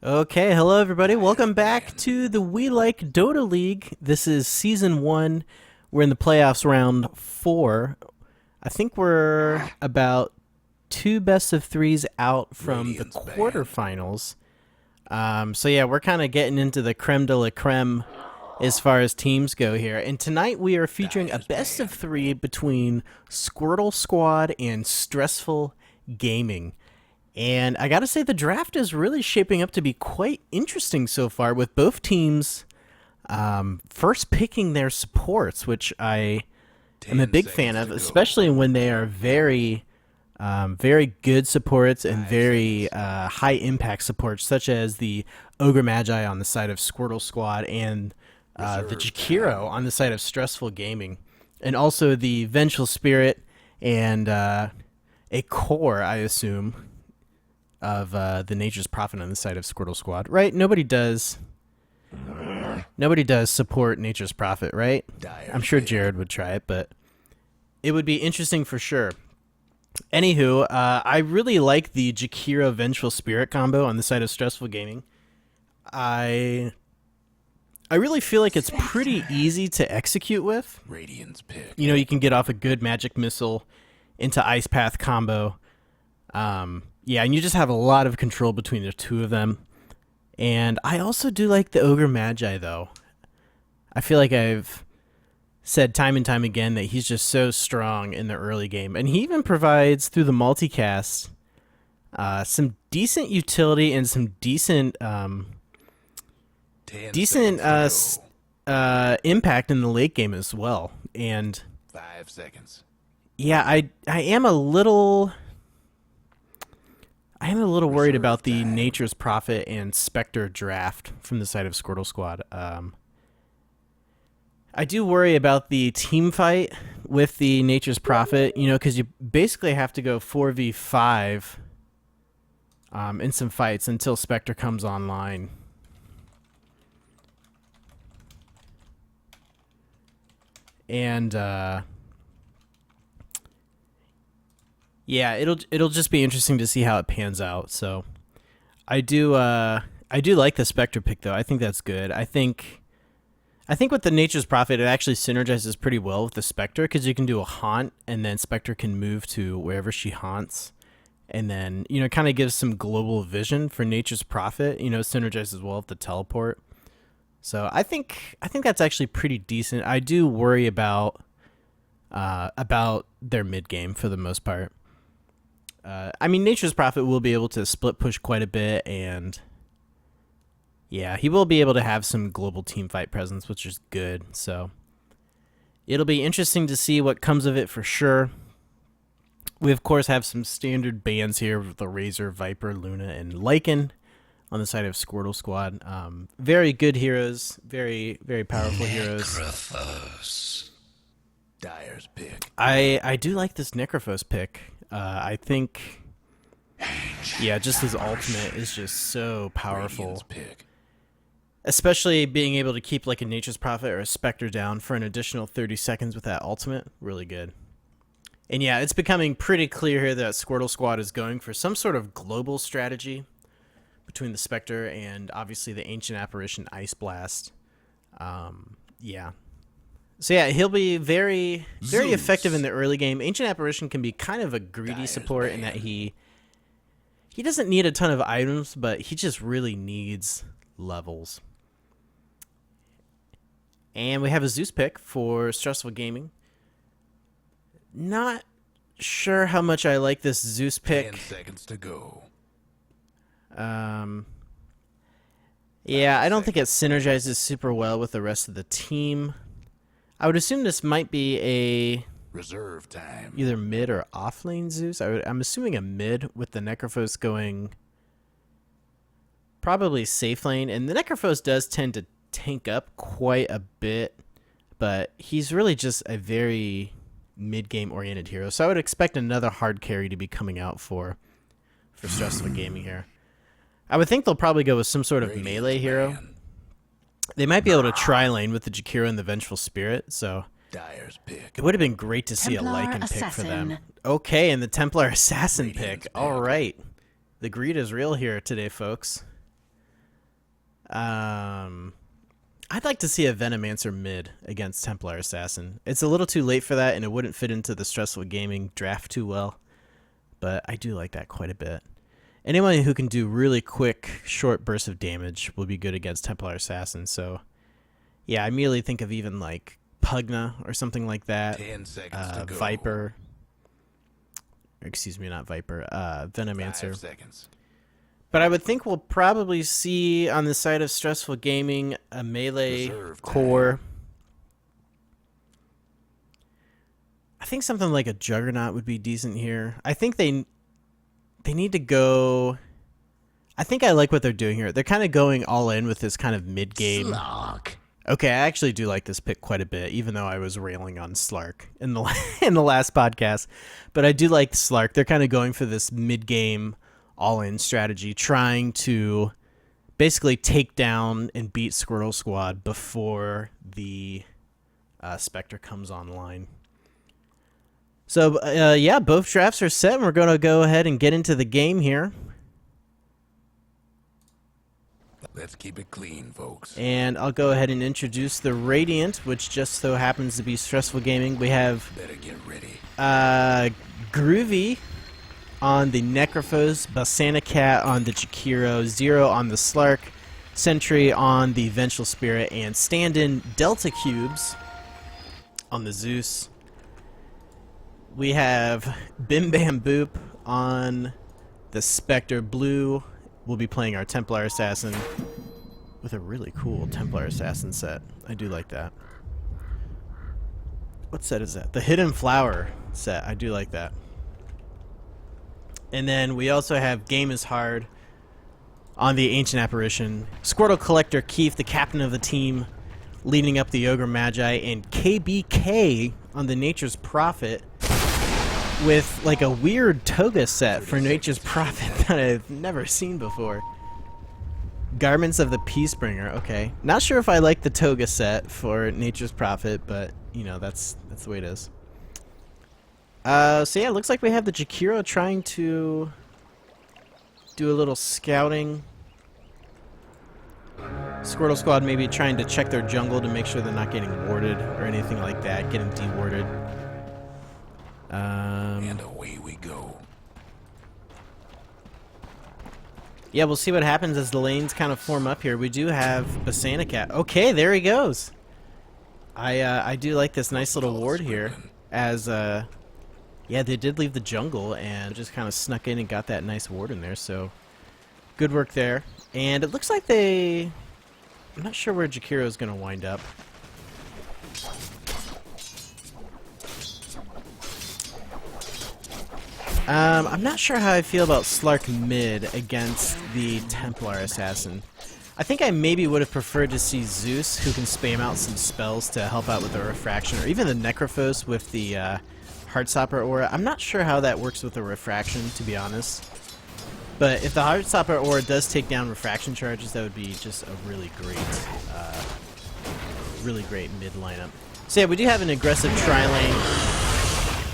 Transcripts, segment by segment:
Okay, hello everybody. Welcome back to the We Like Dota League. This is Season 1. We're in the playoffs round 4. I think we're about 2 best of 3s out from the quarterfinals. So yeah, we're kind of getting into the creme de la creme as far as teams go here. And tonight we are featuring a best of 3 between Squirtle Squad and Stressful Gaming. And I gotta say, the draft is really shaping up to be quite interesting so far, with both teams first picking their supports, which I am a big fan of, especially when they are very, very good supports and very high impact supports, such as the Ogre Magi on the side of Squirtle Squad and the Jakiro on the side of Stressful Gaming, and also the Vengeful Spirit and a core, I assume, of the Nature's Prophet on the side of Squirtle Squad, right? Nobody does support Nature's Prophet, right? I'm sure Jared would try it, but it would be interesting for sure. Anywho, I really like the Jakiro Vengeful Spirit combo on the side of Stressful Gaming. I really feel like it's pretty easy to execute with. Radiant's pick. You know, you can get off a good magic missile into Ice Path combo. Yeah, and you just have a lot of control between the two of them. And I also do like the Ogre Magi, though. I feel like I've said time and time again that he's just so strong in the early game. And he even provides, through the multicast, some decent utility and some decent impact in the late game as well. And 5 seconds. Yeah, I am a little worried about the Nature's Prophet and Spectre draft from the side of Squirtle Squad. I do worry about the team fight with the Nature's Prophet, you know, because you basically have to go 4v5 in some fights until Spectre comes online. And yeah, it'll just be interesting to see how it pans out. So I do like the Spectre pick, though. I think that's good. I think with the Nature's Prophet, it actually synergizes pretty well with the Spectre, because you can do a haunt and then Spectre can move to wherever she haunts, and then, you know, kind of gives some global vision for Nature's Prophet. You know, synergizes well with the teleport. So I think that's actually pretty decent. I do worry about their mid game for the most part. I mean, Nature's Prophet will be able to split push quite a bit, and yeah, he will be able to have some global team fight presence, which is good. So it'll be interesting to see what comes of it for sure. We, of course, have some standard bans here with the Razor, Viper, Luna, and Lycan on the side of Squirtle Squad. Very good heroes, very, very powerful heroes. Dyer's pick. I do like this Necrophos pick. I think, yeah, just his ultimate is just so powerful. Especially being able to keep like a Nature's Prophet or a Spectre down for an additional 30 seconds with that ultimate. Really good. And yeah, it's becoming pretty clear here that Squirtle Squad is going for some sort of global strategy between the Spectre and obviously the Ancient Apparition Ice Blast. Yeah. So yeah, he'll be very, very effective in the early game. Ancient Apparition can be kind of a greedy support in that he doesn't need a ton of items, but he just really needs levels. And we have a Zeus pick for Stressful Gaming. Not sure how much I like this Zeus pick. 10 seconds to go. Yeah, I don't think it synergizes super well with the rest of the team. I would assume this might be a Reserve time. either mid or off lane Zeus. I'm assuming a mid with the Necrophos going probably safe lane. And the Necrophos does tend to tank up quite a bit, but he's really just a very mid-game oriented hero. So I would expect another hard carry to be coming out for Stressful Gaming here. I would think they'll probably go with some sort of melee hero. They might be able to tri-lane with the Jakiro and the Vengeful Spirit, so Dyer's pick. it would have been great to see Templar a Lycan pick for Assassin. them. Okay, and the Templar Assassin Radiant's pick. pick. All right. The greed is real here today, folks. I'd like to see a Venomancer mid against Templar Assassin. It's a little too late for that, and it wouldn't fit into the Stressful Gaming draft too well. But I do like that quite a bit. Anyone who can do really quick, short bursts of damage will be good against Templar Assassin. So, yeah, I immediately think of even like Pugna or something like that. 10 seconds to go. Viper. Excuse me, not Viper. Venomancer. 5 seconds. But I would think we'll probably see on the side of Stressful Gaming a melee Reserve time. core. I think something like a Juggernaut would be decent here. I think they need to go. I think I like what they're doing here. They're kind of going all in with this kind of mid game. Slark. Okay, I actually do like this pick quite a bit, even though I was railing on Slark in the in the last podcast. But I do like Slark. They're kind of going for this mid game all-in strategy, trying to basically take down and beat Squirtle Squad before the Spectre comes online. So, yeah, both drafts are set, and we're going to go ahead and get into the game here. Let's keep it clean, folks. And I'll go ahead and introduce the Radiant, which just so happens to be Stressful Gaming. We have Better get ready. Groovy on the Necrophos, Balsana Cat on the Jakiro, Zero on the Slark, Sentry on the Vengeful Spirit, and stand-in Delta Cubes on the Zeus. We have Bim Bam Boop on the Spectre. Blue will be playing our Templar Assassin with a really cool Templar Assassin set. I do like that. What set is that? The Hidden Flower set. I do like that. And then we also have Game is Hard on the Ancient Apparition. Squirtle Collector Keith, the captain of the team, leading up the Ogre Magi. And KBK on the Nature's Prophet with like a weird toga set for Nature's Prophet that I've never seen before. Garments of the Peacebringer. Okay. Not sure if I like the toga set for Nature's Prophet, but, you know, that's the way it is. So yeah, it looks like we have the Jakiro trying to do a little scouting. Squirtle Squad maybe trying to check their jungle to make sure they're not getting warded or anything like that, getting de-warded. And away we go. Yeah, we'll see what happens as the lanes kind of form up here. We do have Basana Cat. Okay, there he goes. I do like this nice little ward here as yeah, they did leave the jungle and just kind of snuck in and got that nice ward in there, so good work there. And it looks like I'm not sure where Jakiro is going to wind up. I'm not sure how I feel about Slark mid against the Templar Assassin. I think I maybe would have preferred to see Zeus, who can spam out some spells to help out with the Refraction, or even the Necrophos with the Heartstopper Aura. I'm not sure how that works with the Refraction, to be honest. But if the Heartstopper Aura does take down Refraction charges, that would be just a really great mid lineup. So yeah, we do have an aggressive tri-lane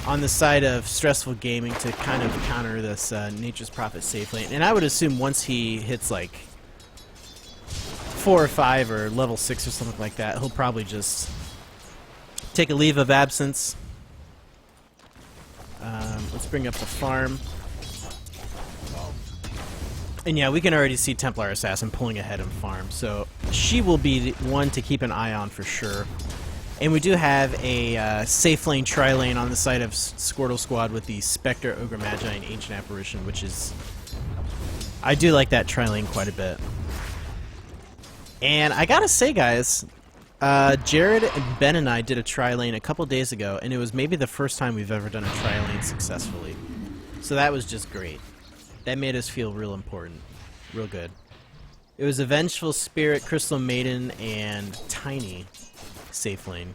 on the side of Stressful Gaming to kind of counter this Nature's Prophet safe lane. And I would assume once he hits like 4 or 5 or level 6 or something like that, he'll probably just take a leave of absence. Let's bring up the farm. And yeah, we can already see Templar Assassin pulling ahead in farm, so she will be the one to keep an eye on for sure. And we do have a safe lane, tri-lane on the side of Squirtle Squad with the Spectre, Ogre Magi, and Ancient Apparition, which is... I do like that tri-lane quite a bit. And I gotta say, guys, Jared and Ben and I did a tri-lane a couple days ago, and it was maybe the first time we've ever done a tri-lane successfully. So that was just great. That made us feel real important. Real good. It was a Vengeful Spirit, Crystal Maiden, and Tiny safe lane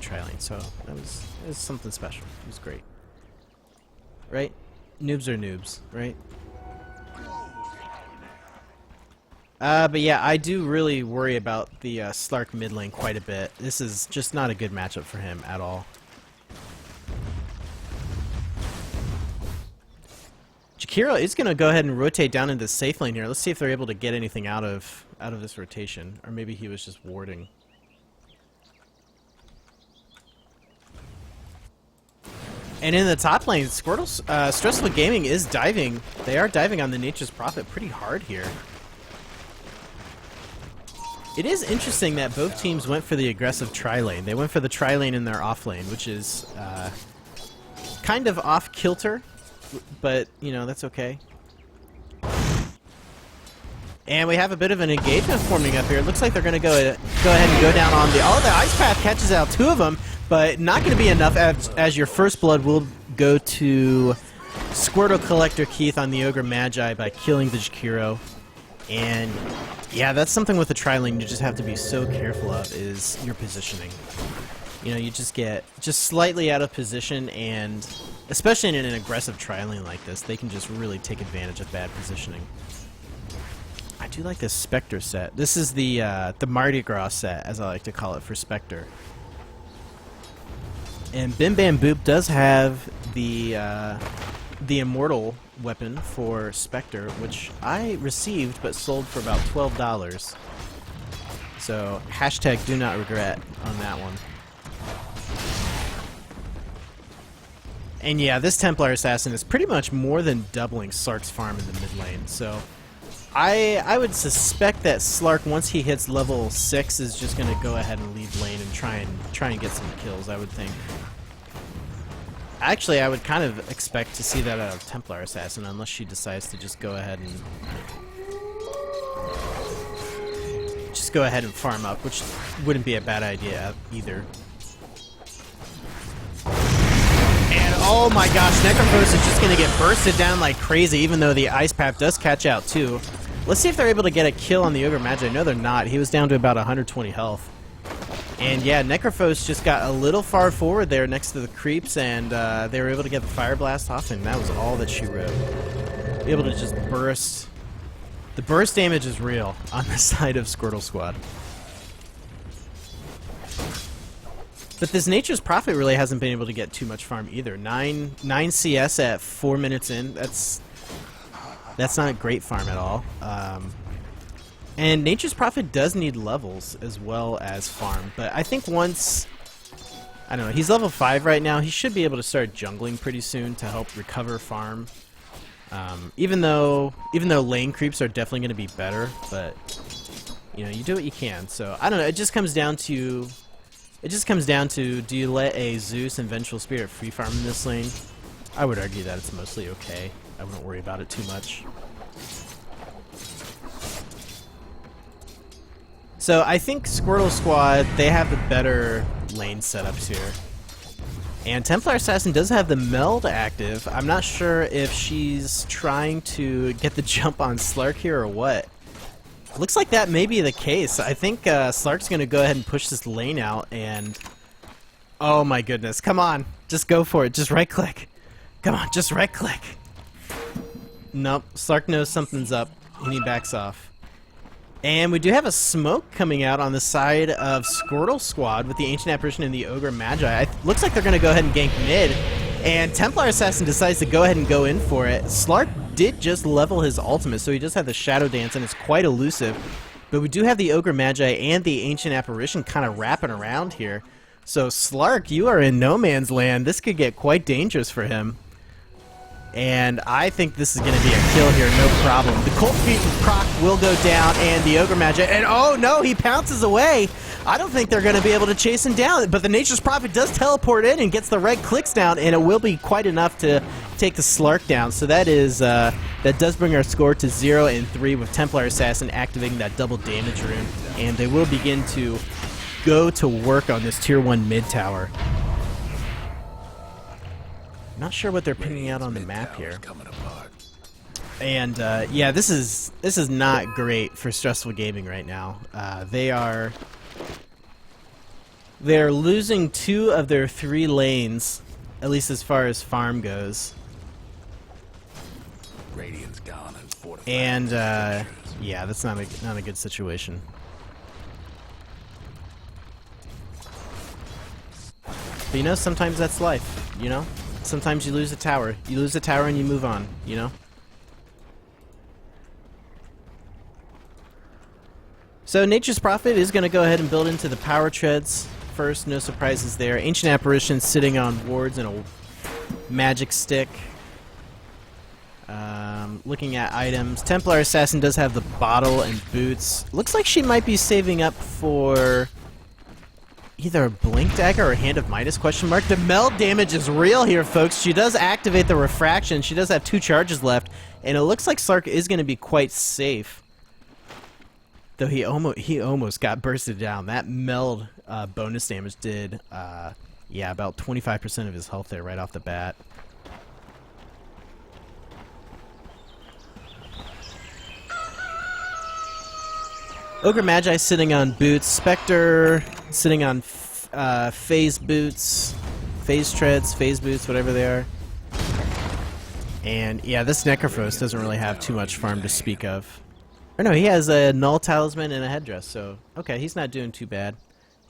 tri-lane. So it was something special. It was great. Right? Noobs are noobs, right? But yeah, I do really worry about the Slark mid lane quite a bit. This is just not a good matchup for him at all. Jakiro is going to go ahead and rotate down into the safe lane here. Let's see if they're able to get anything out of out of this rotation, or maybe he was just warding. And in the top lane, Squirtle's Stressful Gaming is diving. They are diving on the Nature's Prophet pretty hard here. It is interesting that both teams went for the aggressive tri-lane. They went for the tri-lane in their off-lane, which is kind of off-kilter, but, you know, that's okay. And we have a bit of an engagement forming up here. It looks like they're going to go ahead and go down on the... Oh, the Ice Path catches out two of them, but not going to be enough as your first blood will go to Squirtle Collector Keith on the Ogre Magi by killing the Jakiro. And yeah, that's something with the tri-lane you just have to be so careful of, is your positioning. You know, you just get slightly out of position, and especially in an aggressive tri-lane like this, they can just really take advantage of bad positioning. I do like this Spectre set. This is the Mardi Gras set, as I like to call it, for Spectre. And Bim Bam Boop does have the Immortal weapon for Spectre, which I received but sold for about $12. So, hashtag do not regret on that one. And yeah, this Templar Assassin is pretty much more than doubling Slark's farm in the mid lane, so I would suspect that Slark, once he hits level 6, is just going to go ahead and leave lane and try and get some kills, I would think. Actually, I would kind of expect to see that out of Templar Assassin, unless she decides to just go ahead and farm up, which wouldn't be a bad idea either. And oh my gosh, Necrophos is just going to get bursted down like crazy, even though the Ice Path does catch out too. Let's see if they're able to get a kill on the Ogre Magi. No, they're not. He was down to about 120 health. And yeah, Necrophos just got a little far forward there next to the creeps, and they were able to get the Fire Blast off, and that was all that she wrote. Able to just burst. The burst damage is real on the side of Squirtle Squad. But this Nature's Prophet really hasn't been able to get too much farm either. 9 CS at 4 minutes in. That's not great farm at all. And Nature's Prophet does need levels as well as farm. But I think once... I don't know, he's level 5 right now. He should be able to start jungling pretty soon to help recover farm. Even though lane creeps are definitely going to be better. But, you know, you do what you can. So, I don't know. It just comes down to... do you let a Zeus and Vengeful Spirit free farm in this lane? I would argue that it's mostly okay. I wouldn't worry about it too much. So I think Squirtle Squad, they have the better lane setups here. And Templar Assassin does have the meld active. I'm not sure if she's trying to get the jump on Slark here or what. Looks like that may be the case. I think Slark's going to go ahead and push this lane out, and... Oh my goodness, come on. Just go for it. Just right-click. Come on, just right-click. Nope, Slark knows something's up, and he backs off. And we do have a smoke coming out on the side of Squirtle Squad with the Ancient Apparition and the Ogre Magi. Looks like they're going to go ahead and gank mid. And Templar Assassin decides to go ahead and go in for it. Slark did just level his ultimate, so he just had the Shadow Dance, and it's quite elusive. But we do have the Ogre Magi and the Ancient Apparition kind of wrapping around here. So Slark, you are in no man's land. This could get quite dangerous for him. And I think this is going to be a kill here, no problem. The Cold Feet proc will go down, and the Ogre Magi, and oh no, he pounces away. I don't think they're going to be able to chase him down, but the Nature's Prophet does teleport in and gets the red clicks down, and it will be quite enough to take the Slark down. So that is that does bring our score to 0 and 3 with Templar Assassin activating that double damage rune, and they will begin to go to work on this tier 1 mid tower. Not sure what they're pinning out on the map here. And yeah, this is not great for Stressful Gaming right now. They're losing 2 of their 3 lanes, at least as far as farm goes. Radiant's gone and fortified. And yeah, that's not a good situation. But you know, sometimes that's life, you know? Sometimes you lose a tower. You lose a tower and you move on, you know? So Nature's Prophet is going to go ahead and build into the power treads first. No surprises there. Ancient Apparition sitting on wards and a magic stick. Looking at items, Templar Assassin does have the bottle and boots. Looks like she might be saving up for either a Blink Dagger or Hand of Midas, question mark. The meld damage is real here, folks. She does activate the refraction. She does have 2 charges left, and it looks like Slark is going to be quite safe. Though he almost got bursted down. That meld bonus damage did, yeah, about 25% of his health there right off the bat. Ogre Magi sitting on boots. Spectre sitting on phase boots, phase treads, phase boots, whatever they are. And yeah, this Necrophos doesn't really have too much farm to speak of. Or no, he has a Null Talisman and a headdress, so okay, he's not doing too bad.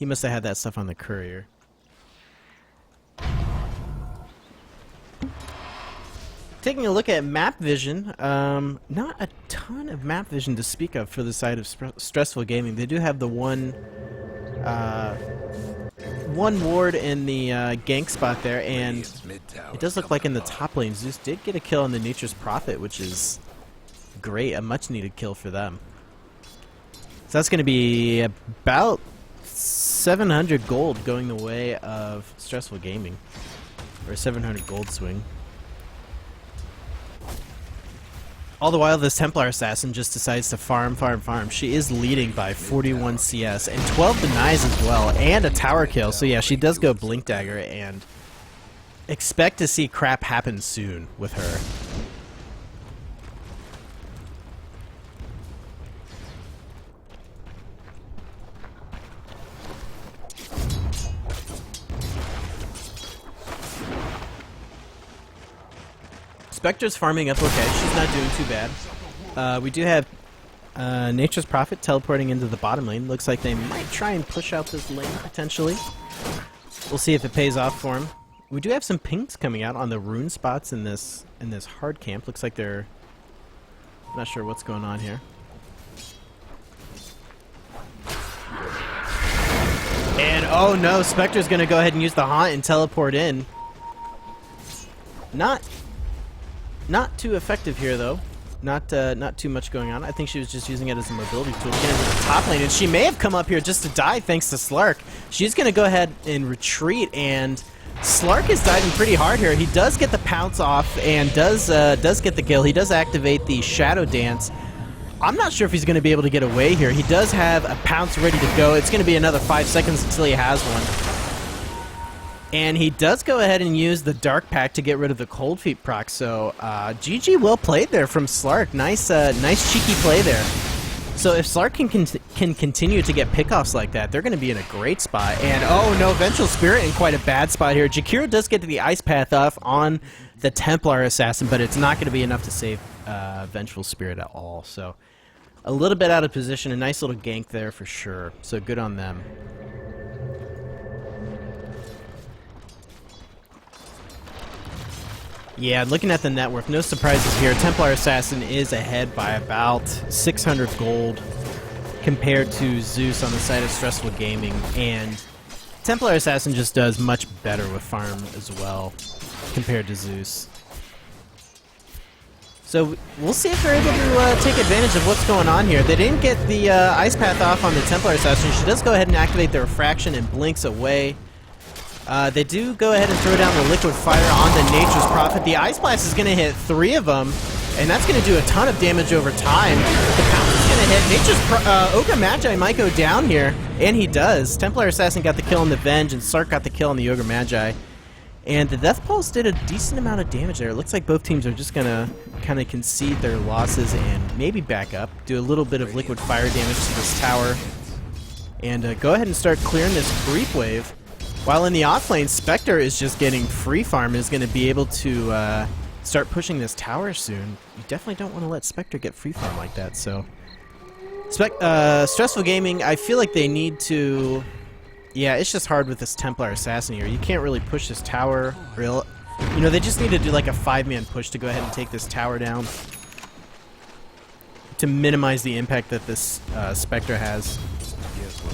He must have had that stuff on the courier. Taking a look at map vision, not a ton of map vision to speak of for the side of Stressful Gaming. They do have the one ward in the gank spot there, and it does look like in the top lane, Zeus did get a kill on the Nature's Prophet, which is great, a much needed kill for them. So that's going to be about 700 gold going the way of Stressful Gaming, or 700 gold swing. All the while, this Templar Assassin just decides to farm. She is leading by 41 CS and 12 denies as well, and a tower kill. So yeah, she does go Blink Dagger, and expect to see crap happen soon with her. Spectre's farming up okay. She's not doing too bad. We do have Nature's Prophet teleporting into the bottom lane. Looks like they might try and push out this lane, potentially. We'll see if it pays off for him. We do have some pinks coming out on the rune spots in this hard camp. Looks like they're... not sure what's going on here. And oh no, Spectre's going to go ahead and use the Haunt and teleport in. Not too effective here, though. Not too much going on. I think she was just using it as a mobility tool to get into the top lane, and she may have come up here just to die thanks to Slark. She's going to go ahead and retreat, and Slark is diving pretty hard here. He does get the pounce off and does get the kill. He does activate the Shadow Dance. I'm not sure if he's going to be able to get away here. He does have a pounce ready to go. It's going to be another 5 seconds until he has one. And he does go ahead and use the Dark Pact to get rid of the Cold Feet proc, so GG well played there from Slark. Nice cheeky play there. So if Slark can continue to get pickoffs like that, they're going to be in a great spot. And oh no, Vengeful Spirit in quite a bad spot here. Jakiro does get the Ice Path off on the Templar Assassin, but it's not going to be enough to save Vengeful Spirit at all. So a little bit out of position, a nice little gank there for sure. So good on them. Yeah, looking at the net worth, no surprises here. Templar Assassin is ahead by about 600 gold compared to Zeus on the side of Stressful Gaming, and Templar Assassin just does much better with farm as well compared to Zeus. So we'll see if they're able to take advantage of what's going on here. They didn't get the Ice Path off on the Templar Assassin. She does go ahead and activate the Refraction and blinks away. They do go ahead and throw down the Liquid Fire on the Nature's Prophet. The Ice Blast is going to hit 3 of them, and that's going to do a ton of damage over time. The Pounce is going to hit. Nature's Ogre Magi might go down here, and he does. Templar Assassin got the kill on the Venge, and Slark got the kill on the Ogre Magi. And the Death Pulse did a decent amount of damage there. It looks like both teams are just going to kind of concede their losses and maybe back up, do a little bit of Liquid Fire damage to this tower, and go ahead and start clearing this creep wave. While in the offlane, Spectre is just getting free farm and is going to be able to start pushing this tower soon. You definitely don't want to let Spectre get free farm like that. So, Stressful Gaming, I feel like they need to... Yeah, it's just hard with this Templar Assassin here. You can't really push this tower. They just need to do like a 5-man push to go ahead and take this tower down. to minimize the impact that this Spectre has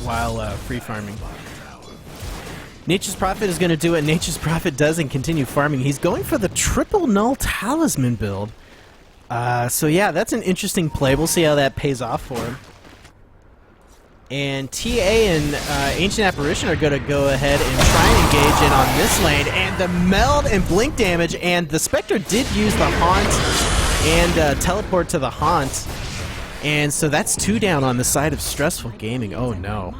while free farming. Nature's Prophet is going to do what Nature's Prophet does and continue farming. He's going for the triple null talisman build. So yeah, that's an interesting play. We'll see how that pays off for him. And TA and Ancient Apparition are going to go ahead and try and engage in on this lane. And the meld and blink damage, and the Spectre did use the Haunt and teleport to the Haunt. And so that's 2 down on the side of Stressful Gaming. Oh no.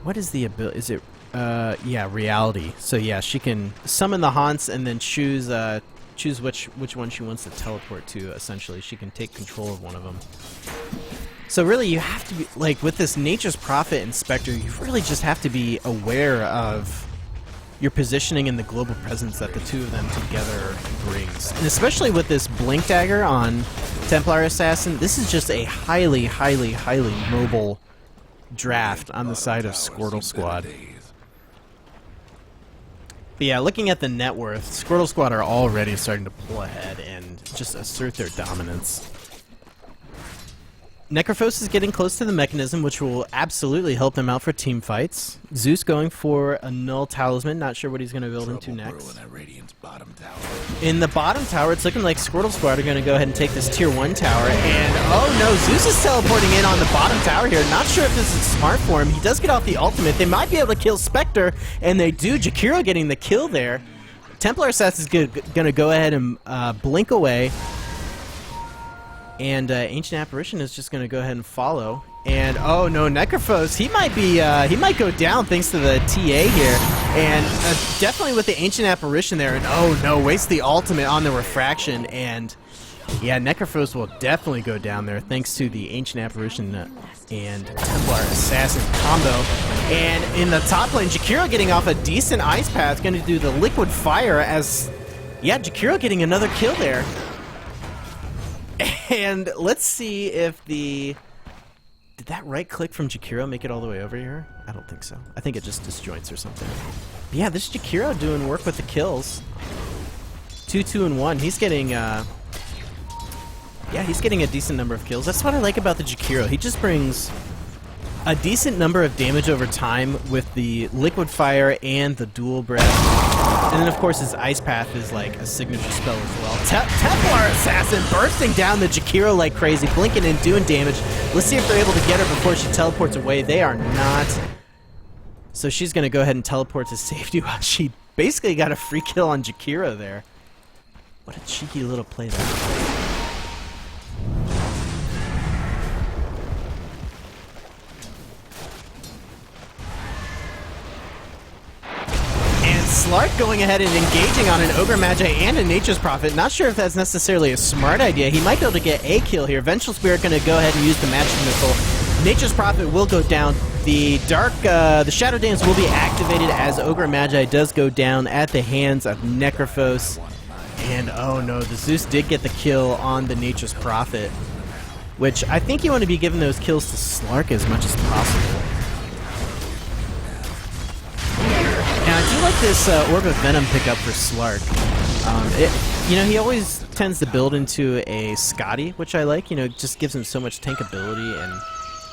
What is the ability? Is it... yeah, Reality. So yeah, she can summon the Haunts and then choose which one she wants to teleport to, essentially. She can take control of one of them. So really, you have to be, like, with this Nature's Prophet and Spectre, you really just have to be aware of your positioning and the global presence that the two of them together brings. And especially with this Blink Dagger on Templar Assassin, this is just a highly, highly, highly mobile draft on the side of Squirtle Squad. But yeah, looking at the net worth, Squirtle Squad are already starting to pull ahead and just assert their dominance. Necrophos is getting close to the mechanism, which will absolutely help them out for team fights. Zeus going for a null talisman, not sure what he's going to build into next. In the bottom tower, it's looking like Squirtle Squad are going to go ahead and take this tier 1 tower, and oh no, Zeus is teleporting in on the bottom tower here. Not sure if this is smart for him. He does get off the ultimate. They might be able to kill Spectre, and they do. Jakiro getting the kill there. Templar Assassin is going to go ahead and blink away. And Ancient Apparition is just going to go ahead and follow. And oh no, Necrophos, he might go down thanks to the TA here. And definitely with the Ancient Apparition there. And oh no, wastes the ultimate on the refraction. And yeah, Necrophos will definitely go down there thanks to the Ancient Apparition and Templar Assassin combo. And in the top lane, Jakiro getting off a decent ice path, going to do the liquid fire as, yeah, Jakiro getting another kill there. And let's see if the... Did that right click from Jakiro make it all the way over here? I don't think so. I think it just disjoints or something. But yeah, this Jakiro doing work with the kills. 2, 2, and 1. He's getting... yeah, he's getting a decent number of kills. That's what I like about the Jakiro. He just brings a decent number of damage over time with the liquid fire and the dual breath. And then, of course, his Ice Path is like a signature spell as well. Templar Assassin bursting down the Jakiro like crazy, blinking and doing damage. Let's see if they're able to get her before she teleports away. They are not. So she's going to go ahead and teleport to safety while she basically got a free kill on Jakiro there. What a cheeky little play that. Slark going ahead and engaging on an Ogre Magi and a Nature's Prophet. Not sure if that's necessarily a smart idea. He might be able to get a kill here. Vengeful Spirit going to go ahead and use the Magic Missile. Nature's Prophet will go down. The Shadow Dance will be activated as Ogre Magi does go down at the hands of Necrophos. And oh no, the Zeus did get the kill on the Nature's Prophet, which I think you want to be giving those kills to Slark as much as possible. And I do like this Orb of Venom pickup for Slark. You know, he always tends to build into a Scotty, which I like. You know, it just gives him so much tankability, and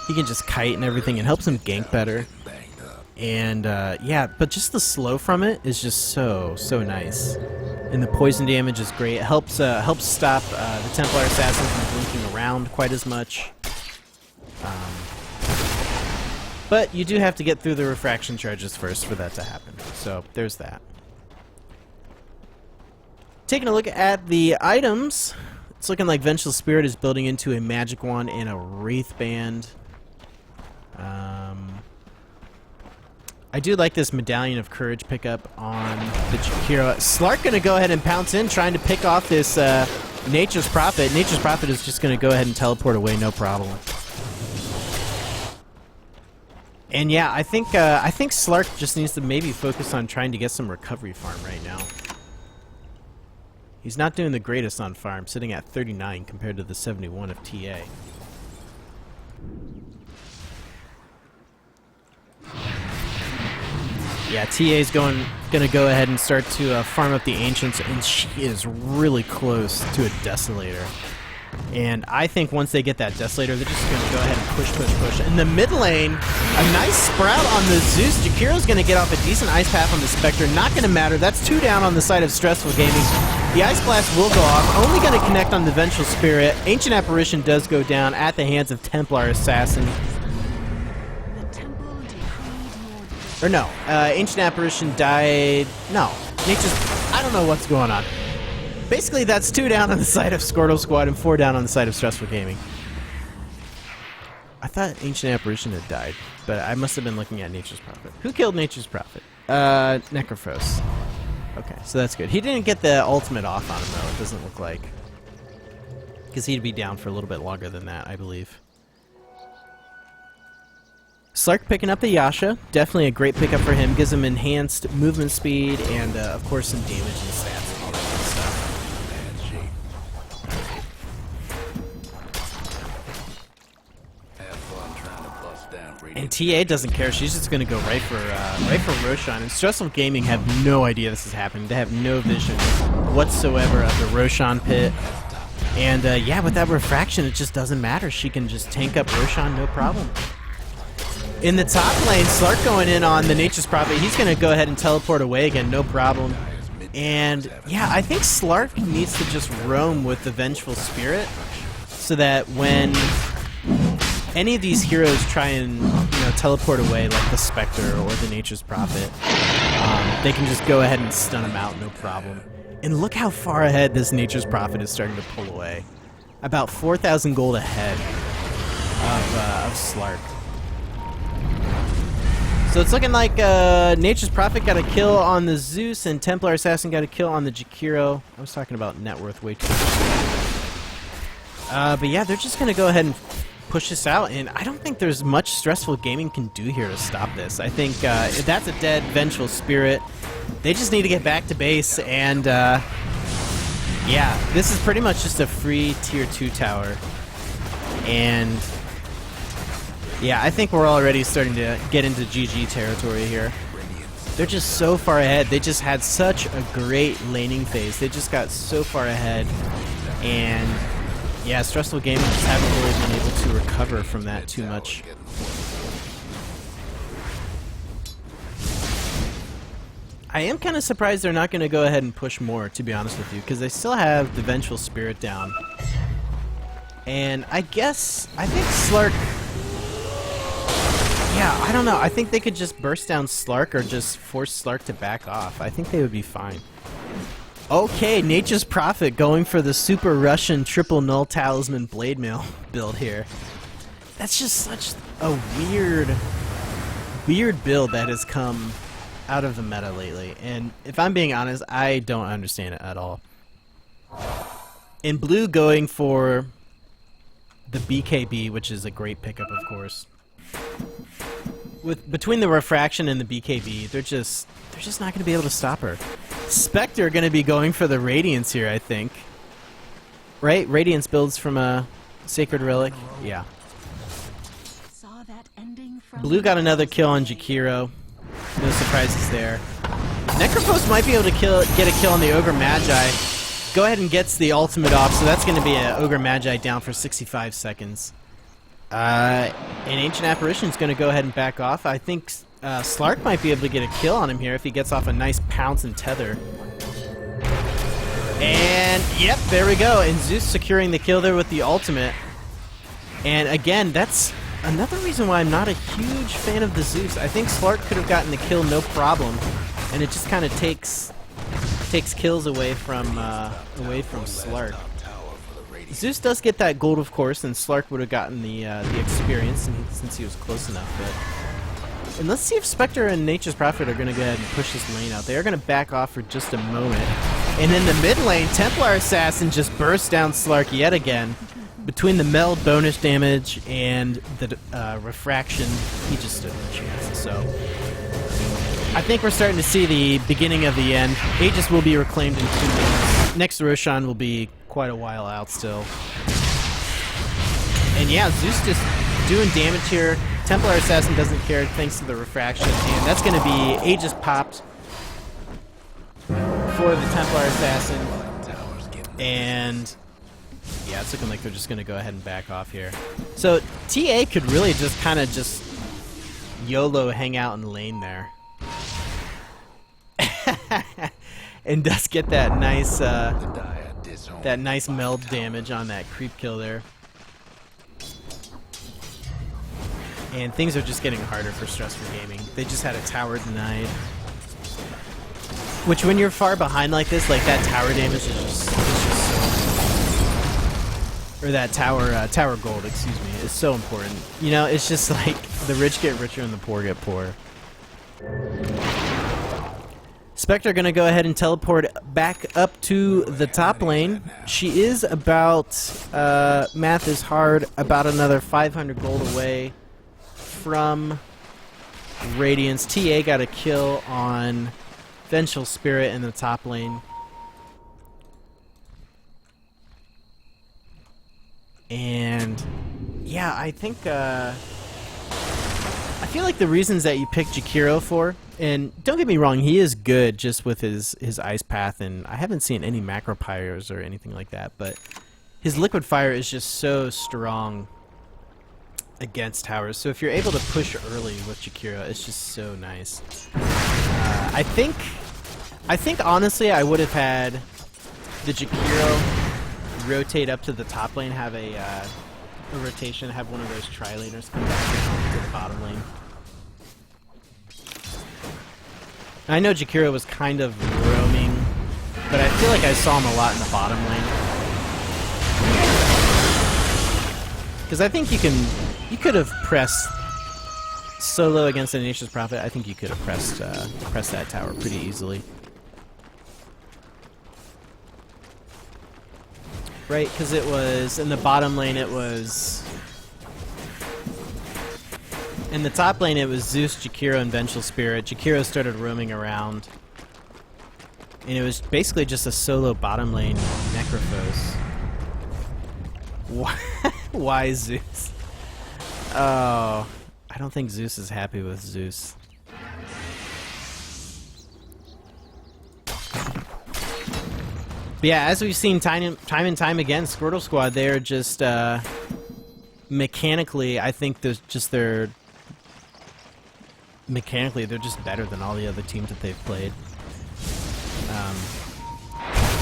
he can just kite and everything. It helps him gank better. And yeah, but just the slow from it is just so nice. And the poison damage is great. It helps stop the Templar Assassin from blinking around quite as much. But you do have to get through the refraction charges first for that to happen. So there's that. Taking a look at the items, it's looking like Vengeful Spirit is building into a Magic Wand and a Wraith Band. I do like this Medallion of Courage pickup on the Jakiro. Slark going to go ahead and pounce in, trying to pick off this Nature's Prophet. Nature's Prophet is just going to go ahead and teleport away, no problem. And yeah, I think Slark just needs to maybe focus on trying to get some recovery farm right now. He's not doing the greatest on farm, sitting at 39 compared to the 71 of TA. Yeah, TA's gonna go ahead and start to farm up the Ancients, and she is really close to a Desolator. And I think once they get that Desolator, they're just going to go ahead and push. In the mid lane, a nice sprout on the Zeus. Jakiro's going to get off a decent Ice Path on the Spectre. Not going to matter. That's 2 down on the side of Stressful Gaming. The Ice Blast will go off. Only going to connect on the Vengeful Spirit. Ancient Apparition does go down at the hands of Templar Assassin. Or no, Ancient Apparition died. No, Nature's. I don't know what's going on. Basically, that's 2 down on the side of Squirtle Squad and 4 down on the side of Stressful Gaming. I thought Ancient Apparition had died, but I must have been looking at Nature's Prophet. Who killed Nature's Prophet? Necrophos. Okay, so that's good. He didn't get the ultimate off on him, though, it doesn't look like. Because he'd be down for a little bit longer than that, I believe. Slark picking up the Yasha. Definitely a great pickup for him. Gives him enhanced movement speed and, of course, some damage and stats and all that good stuff. And TA doesn't care. She's just going to go right for Roshan. And Stressful Gaming have no idea this is happening. They have no vision whatsoever of the Roshan pit. And, yeah, with that refraction, it just doesn't matter. She can just tank up Roshan, no problem. In the top lane, Slark going in on the Nature's Prophet. He's going to go ahead and teleport away again, no problem. And, yeah, I think Slark needs to just roam with the Vengeful Spirit so that when any of these heroes try and, teleport away, like the Spectre or the Nature's Prophet, they can just go ahead and stun him out, no problem. And look how far ahead this Nature's Prophet is starting to pull away. About 4,000 gold ahead of Slark. So it's looking like Nature's Prophet got a kill on the Zeus and Templar Assassin got a kill on the Jakiro. I was talking about net worth way too much. But yeah, they're just going to go ahead and push this out, and I don't think there's much Stressful Gaming can do here to stop this. I think if that's a dead Vengeful Spirit, they just need to get back to base, and yeah, this is pretty much just a free tier 2 tower. And yeah, I think we're already starting to get into GG territory here. They're just so far ahead. They just had such a great laning phase. They just got so far ahead, and yeah, Stressful Gaming just haven't really been able to recover from that too much. I am kind of surprised they're not going to go ahead and push more, to be honest with you, because they still have the Vengeful Spirit down. And I think Slark... Yeah, I don't know. I think they could just burst down Slark or just force Slark to back off. I think they would be fine. Okay, Nature's Prophet going for the Super Russian Triple Null Talisman Blade Mail build here. That's just such a weird build that has come out of the meta lately. And if I'm being honest, I don't understand it at all. In blue going for the BKB, which is a great pickup, of course. Between the refraction and the BKB, they're just not going to be able to stop her. Spectre going to be going for the Radiance here, I think. Right? Radiance builds from a Sacred Relic. Yeah. Blue got another kill on Jakiro. No surprises there. Necrophos might be able to get a kill on the Ogre Magi. Go ahead and gets the ultimate off, so that's going to be an Ogre Magi down for 65 seconds. And Ancient Apparition is going to go ahead and back off. I think Slark might be able to get a kill on him here if he gets off a nice pounce and tether. And, yep, there we go. And Zeus securing the kill there with the ultimate. And again, that's another reason why I'm not a huge fan of the Zeus. I think Slark could have gotten the kill no problem. And it just kind of takes kills away from Slark. Zeus does get that gold, of course, and Slark would have gotten the experience since he was close enough. And let's see if Spectre and Nature's Prophet are going to go ahead and push this lane out. They are going to back off for just a moment. And in the mid lane, Templar Assassin just bursts down Slark yet again. Between the meld bonus damage and the refraction, he just stood no chance. So I think we're starting to see the beginning of the end. Aegis will be reclaimed in 2 minutes. Next Roshan will be quite a while out still. And yeah, Zeus just doing damage here. Templar Assassin doesn't care thanks to the refraction, and that's going to be Aegis popped for the Templar Assassin. And Yeah, it's looking like they're just going to go ahead and back off here. So TA could really just kind of just YOLO hang out in lane there. And does get that nice meld damage on that creep kill there. And things are just getting harder for Stressful Gaming. They just had a tower denied. Which, when you're far behind like this, like that tower damage is just so... Or that tower gold, excuse me, is so important. You know, it's just like the rich get richer and the poor get poorer. Spectre gonna go ahead and teleport back up to the top lane. She is about, math is hard, about another 500 gold away from Radiance. TA got a kill on Vengeful Spirit in the top lane. And yeah, I think I feel like the reasons that you picked Jakiro for, and don't get me wrong, he is good just with his ice path, and I haven't seen any macro pyres or anything like that, but his liquid fire is just so strong against towers. So if you're able to push early with Jakiro, it's just so nice. I think honestly I would have had the Jakiro rotate up to the top lane, have a rotation, have one of those tri-laners come back to the bottom lane. I know Jakiro was kind of roaming, but I feel like I saw him a lot in the bottom lane. Because I think you could have pressed solo against the Nature's Prophet. I think you could have pressed that tower pretty easily. Right, because it was in the bottom lane. It was in the top lane. It was Zeus, Jakiro, and Vengeful Spirit. Jakiro started roaming around, and it was basically just a solo bottom lane Necrophos. Why Zeus? Oh, I don't think Zeus is happy with Zeus. But yeah, as we've seen time and time again, Squirtle Squad, they're just mechanically, I think mechanically they're just better than all the other teams that they've played.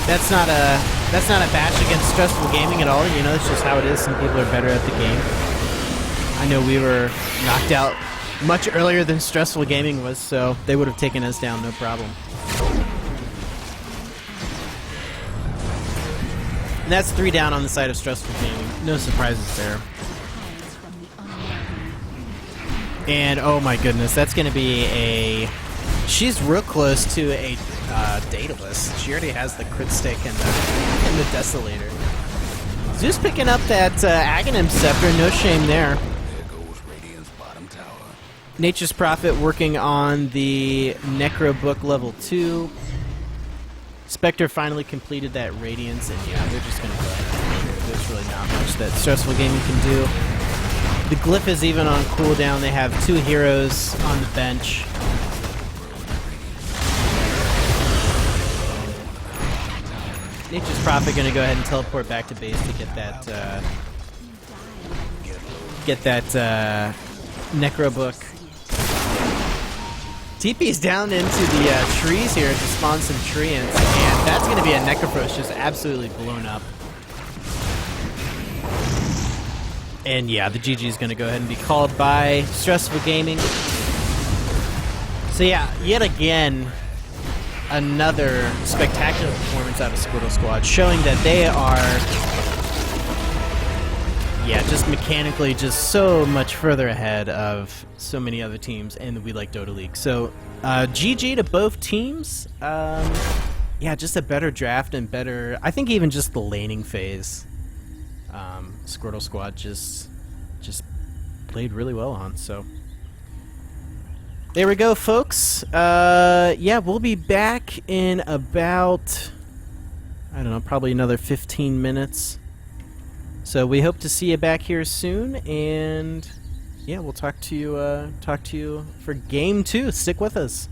That's not a bash against Stressful Gaming at all. You know, it's just how it is. Some people are better at the game. I know we were knocked out much earlier than Stressful Gaming was, so they would have taken us down no problem. And that's 3 down on the side of Stressful Gaming. No surprises there. And oh my goodness, that's going to be a... She's real close to a Daedalus. She already has the crit stick and the Desolator. Zeus picking up that Aghanim Scepter, no shame there. There goes Radiant's bottom tower. Nature's Prophet working on the Necro Book level 2. Spectre finally completed that Radiance, and yeah, they're just going to go ahead and there's really not much that Stressful Gaming can do. The Glyph is even on cooldown. They have 2 heroes on the bench. Nature's Prophet going to go ahead and teleport back to base to get that Necro Book. TP's down into the trees here to spawn some treants, and that's going to be a Necrophos just absolutely blown up. And yeah, the GG is going to go ahead and be called by Stressful Gaming. So yeah, yet again, another spectacular performance out of Squirtle Squad, showing that they are, yeah, just mechanically just so much further ahead of so many other teams in the We Like Dota League. So GG to both teams. Yeah, just a better draft and better, I think even just the laning phase. Squirtle Squad just played really well on. So there we go, folks. Yeah, we'll be back in about, I don't know, probably another 15 minutes. So we hope to see you back here soon, and yeah, we'll talk to you for game 2. Stick with us.